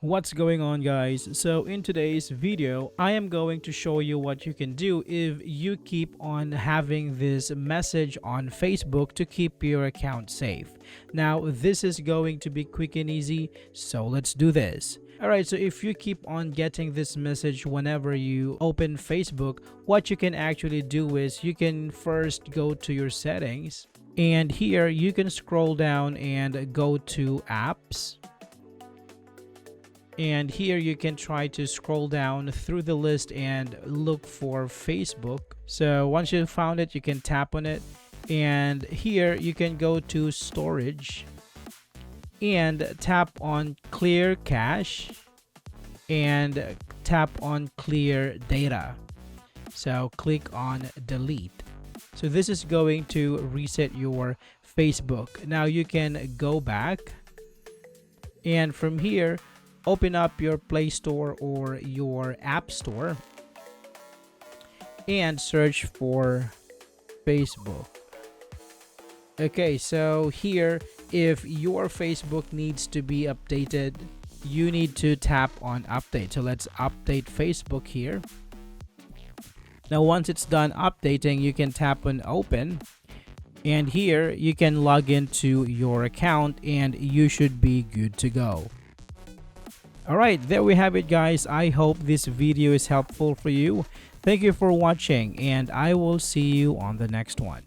What's going on, guys? So in today's video I am going to show you what you can do if you keep on having this message on Facebook to keep your account safe. Now this is going to be quick and easy, so let's do this. Alright, so if you keep on getting this message whenever you open Facebook, what you can actually do is you can first go to your settings, and here you can scroll down and go to apps. And here you can try to scroll down through the list and look for Facebook. So once you found it, you can tap on it, and here you can go to storage and tap on clear cache and tap on clear data. So click on delete. So this is going to reset your Facebook. Now you can go back, and from here open up your Play Store or your App Store and search for Facebook. Okay, so here, if your Facebook needs to be updated, you need to tap on update. So let's update Facebook here. Now once it's done updating, you can tap on open, and here you can log into your account and you should be good to go. Alright, there we have it, guys. I hope this video is helpful for you. Thank you for watching, and I will see you on the next one.